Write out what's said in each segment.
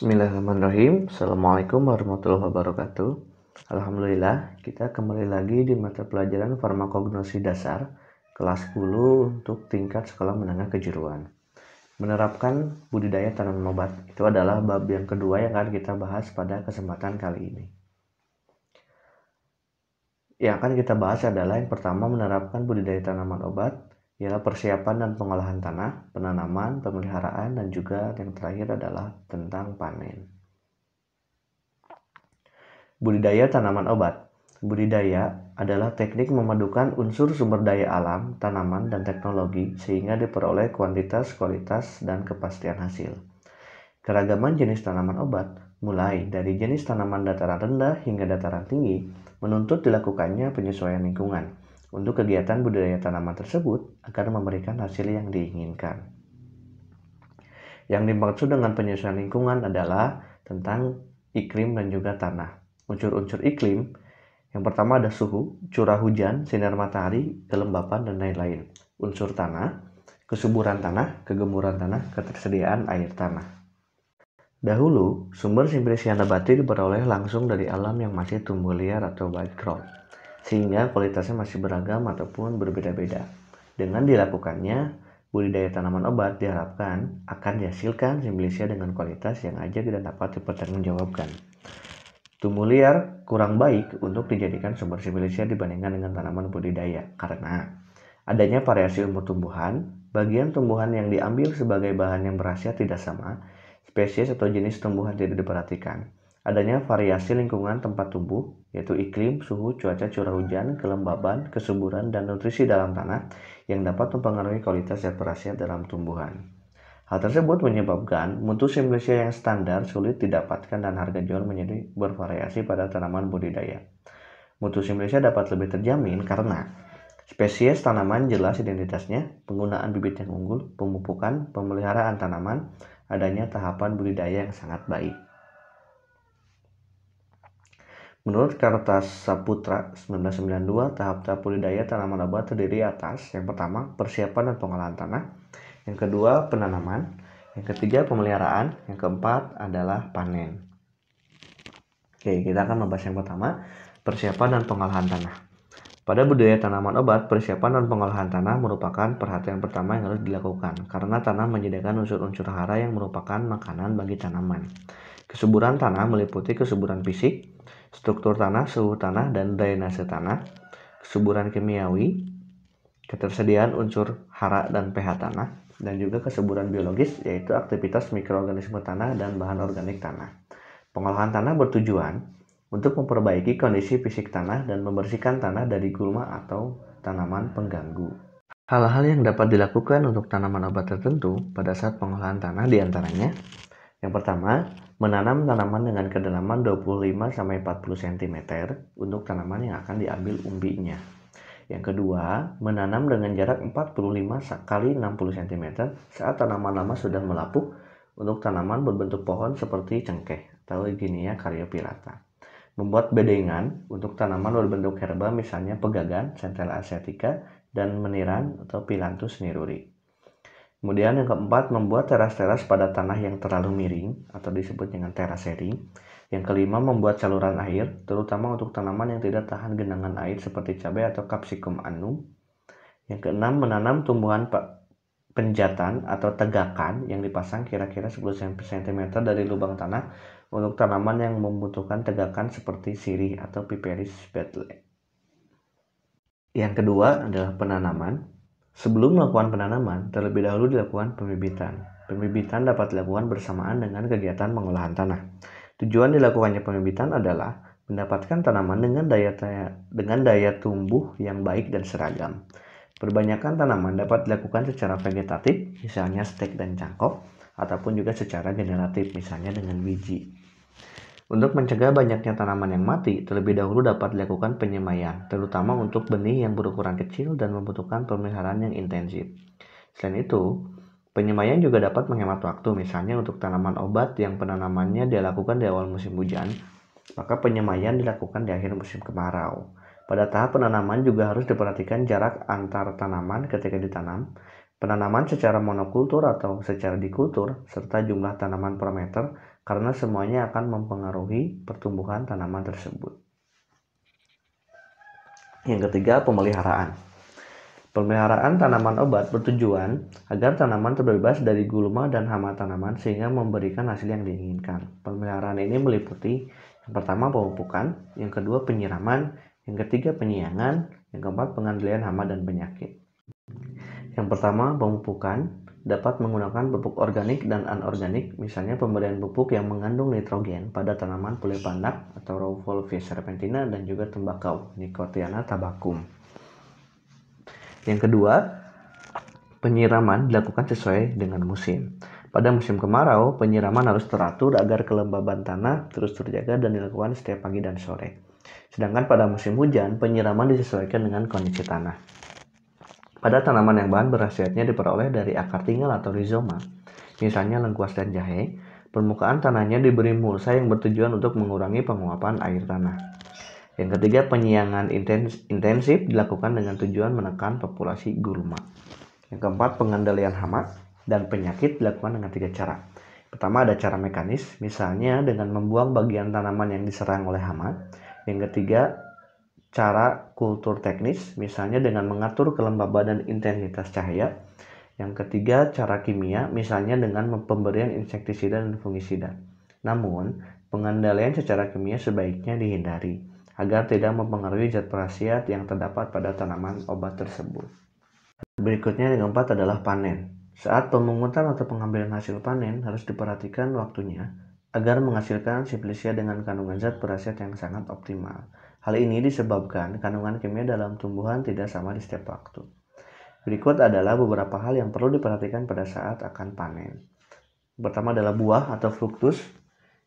Bismillahirrahmanirrahim. Assalamualaikum warahmatullahi wabarakatuh. Alhamdulillah, kita kembali lagi di mata pelajaran farmakognosi dasar kelas 10 untuk tingkat sekolah menengah kejuruan. Menerapkan budidaya tanaman obat. Itu adalah bab yang kedua yang akan kita bahas pada kesempatan kali ini. Yang akan kita bahas adalah yang pertama, menerapkan budidaya tanaman obat, ialah persiapan dan pengolahan tanah, penanaman, pemeliharaan, dan juga yang terakhir adalah tentang panen. Budidaya tanaman obat. Budidaya adalah teknik memadukan unsur sumber daya alam, tanaman, dan teknologi sehingga diperoleh kuantitas, kualitas, dan kepastian hasil. Keragaman jenis tanaman obat, mulai dari jenis tanaman dataran rendah hingga dataran tinggi, menuntut dilakukannya penyesuaian lingkungan untuk kegiatan budidaya tanaman tersebut agar memberikan hasil yang diinginkan. Yang dimaksud dengan penyesuaian lingkungan adalah tentang iklim dan juga tanah. Unsur-unsur iklim, yang pertama ada suhu, curah hujan, sinar matahari, kelembapan, dan lain-lain. Unsur tanah, kesuburan tanah, kegemuran tanah, ketersediaan air tanah. Dahulu, sumber simplisia nabati diperoleh langsung dari alam yang masih tumbuh liar atau wild growth, sehingga kualitasnya masih beragam ataupun berbeda-beda. Dengan dilakukannya budidaya tanaman obat, diharapkan akan dihasilkan simplisia dengan kualitas yang ajak dan dapat dipertanggungjawabkan. Tumbuh liar kurang baik untuk dijadikan sumber simplisia dibandingkan dengan tanaman budidaya karena adanya variasi umur tumbuhan, bagian tumbuhan yang diambil sebagai bahan yang berkhasiat tidak sama, spesies atau jenis tumbuhan tidak diperhatikan. Adanya variasi lingkungan tempat tumbuh, yaitu iklim, suhu, cuaca, curah hujan, kelembaban, kesuburan, dan nutrisi dalam tanah yang dapat mempengaruhi kualitas dan berkhasiat dalam tumbuhan. Hal tersebut menyebabkan mutu simplisia yang standar sulit didapatkan dan harga jual menjadi bervariasi pada tanaman budidaya. Mutu simplisia dapat lebih terjamin karena spesies tanaman jelas identitasnya, penggunaan bibit yang unggul, pemupukan, pemeliharaan tanaman, adanya tahapan budidaya yang sangat baik. Menurut Kertas Saputra 1992, tahap-tahap budidaya tanaman obat terdiri atas yang pertama, persiapan dan pengolahan tanah, yang kedua, penanaman, yang ketiga, pemeliharaan, yang keempat adalah panen. Oke, kita akan membahas yang pertama, persiapan dan pengolahan tanah. Pada budidaya tanaman obat, persiapan dan pengolahan tanah merupakan perhatian pertama yang harus dilakukan karena tanah menyediakan unsur-unsur hara yang merupakan makanan bagi tanaman. Kesuburan tanah meliputi kesuburan fisik, struktur tanah, suhu tanah, dan drainase tanah, kesuburan kimiawi, ketersediaan unsur hara dan pH tanah, dan juga kesuburan biologis yaitu aktivitas mikroorganisme tanah dan bahan organik tanah. Pengolahan tanah bertujuan untuk memperbaiki kondisi fisik tanah dan membersihkan tanah dari gulma atau tanaman pengganggu. Hal-hal yang dapat dilakukan untuk tanaman obat tertentu pada saat pengolahan tanah diantaranya, yang pertama, menanam tanaman dengan kedalaman 25-40 cm untuk tanaman yang akan diambil umbinya. Yang kedua, menanam dengan jarak 45-60 cm saat tanaman lama sudah melapuk untuk tanaman berbentuk pohon seperti cengkeh atau Eugenia caryophyllata. Membuat bedengan untuk tanaman berbentuk herba misalnya pegagan, Centella asiatica, dan meniran atau Phyllanthus niruri. Kemudian yang keempat, membuat teras-teras pada tanah yang terlalu miring atau disebut dengan terasering. Yang kelima, membuat saluran air, terutama untuk tanaman yang tidak tahan genangan air seperti cabai atau Capsicum annum. Yang keenam, menanam tumbuhan penjatan atau tegakan yang dipasang kira-kira 10 cm dari lubang tanah untuk tanaman yang membutuhkan tegakan seperti sirih atau Piperis betle. Yang kedua adalah penanaman. Sebelum melakukan penanaman, terlebih dahulu dilakukan pembibitan. Pembibitan dapat dilakukan bersamaan dengan kegiatan pengolahan tanah. Tujuan dilakukannya pembibitan adalah mendapatkan tanaman dengan daya tumbuh yang baik dan seragam. Perbanyakan tanaman dapat dilakukan secara vegetatif, misalnya stek dan cangkok, ataupun juga secara generatif, misalnya dengan biji. Untuk mencegah banyaknya tanaman yang mati, terlebih dahulu dapat dilakukan penyemaian, terutama untuk benih yang berukuran kecil dan membutuhkan pemeliharaan yang intensif. Selain itu, penyemaian juga dapat menghemat waktu, misalnya untuk tanaman obat yang penanamannya dilakukan di awal musim hujan, maka penyemaian dilakukan di akhir musim kemarau. Pada tahap penanaman juga harus diperhatikan jarak antar tanaman ketika ditanam. penanaman secara monokultur atau secara dikultur, serta jumlah tanaman per meter, karena semuanya akan mempengaruhi pertumbuhan tanaman tersebut. Yang ketiga, pemeliharaan. Pemeliharaan tanaman obat bertujuan agar tanaman terbebas dari gulma dan hama tanaman sehingga memberikan hasil yang diinginkan. Pemeliharaan ini meliputi yang pertama pemupukan, yang kedua penyiraman, yang ketiga penyiangan, yang keempat pengendalian hama dan penyakit. Yang pertama, pemupukan dapat menggunakan pupuk organik dan anorganik, misalnya pemberian pupuk yang mengandung nitrogen pada tanaman Polypandak atau Rauvolfia serpentina dan juga tembakau Nicotiana tabacum. Yang kedua, penyiraman dilakukan sesuai dengan musim. Pada musim kemarau, penyiraman harus teratur agar kelembaban tanah terus terjaga dan dilakukan setiap pagi dan sore. Sedangkan pada musim hujan, penyiraman disesuaikan dengan kondisi tanah. Pada tanaman yang bahan berkhasiatnya diperoleh dari akar tinggal atau rizoma, misalnya lengkuas dan jahe, permukaan tanahnya diberi mulsa yang bertujuan untuk mengurangi penguapan air tanah. Yang ketiga, penyiangan intensif dilakukan dengan tujuan menekan populasi gulma. Yang keempat, pengendalian hama dan penyakit dilakukan dengan 3 cara. Pertama, ada cara mekanis, misalnya dengan membuang bagian tanaman yang diserang oleh hama. Yang ketiga, cara kultur teknis, misalnya dengan mengatur kelembaban dan intensitas cahaya. Yang ketiga, cara kimia, misalnya dengan pemberian insektisida dan fungisida. Namun, pengendalian secara kimia sebaiknya dihindari agar tidak mempengaruhi zat berkhasiat yang terdapat pada tanaman obat tersebut. Berikutnya yang keempat adalah panen. Saat pemungutan atau pengambilan hasil panen harus diperhatikan waktunya agar menghasilkan Siplicia dengan kandungan zat berkhasiat yang sangat optimal. Hal ini disebabkan kandungan kimia dalam tumbuhan tidak sama di setiap waktu. Berikut adalah beberapa hal yang perlu diperhatikan pada saat akan panen. Pertama adalah buah atau fruktus.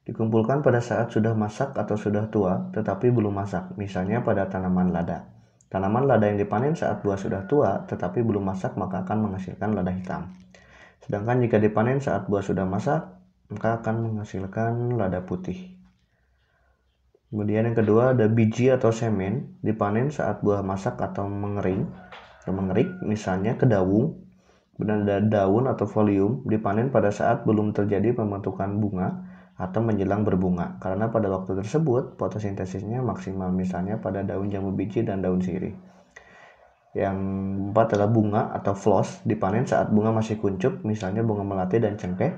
Dikumpulkan pada saat sudah masak atau sudah tua tetapi belum masak, misalnya pada tanaman lada. Tanaman lada yang dipanen saat buah sudah tua tetapi belum masak maka akan menghasilkan lada hitam. Sedangkan jika dipanen saat buah sudah masak maka akan menghasilkan lada putih. Kemudian yang kedua ada biji atau semen, dipanen saat buah masak atau mengerik, misalnya kedaung. Kemudian ada daun atau folium, dipanen pada saat belum terjadi pembentukan bunga atau menjelang berbunga, karena pada waktu tersebut fotosintesisnya maksimal, misalnya pada daun jambu biji dan daun sirih. Yang keempat adalah bunga atau floss, dipanen saat bunga masih kuncup, misalnya bunga melati dan cengkeh.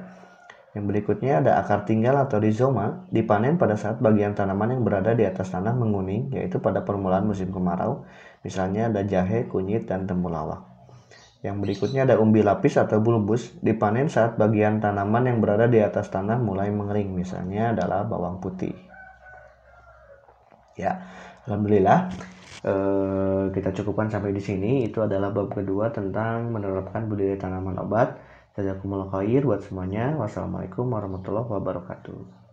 Yang berikutnya ada akar tinggal atau rizoma, dipanen pada saat bagian tanaman yang berada di atas tanah menguning, yaitu pada permulaan musim kemarau, misalnya ada jahe, kunyit, dan temulawak. Yang berikutnya ada umbi lapis atau bulbus, dipanen saat bagian tanaman yang berada di atas tanah mulai mengering, misalnya adalah bawang putih. Ya, alhamdulillah kita cukupkan sampai di sini. Itu adalah bab kedua tentang menerapkan budidaya tanaman obat. Jazakumullah khair buat semuanya. Wassalamualaikum warahmatullahi wabarakatuh.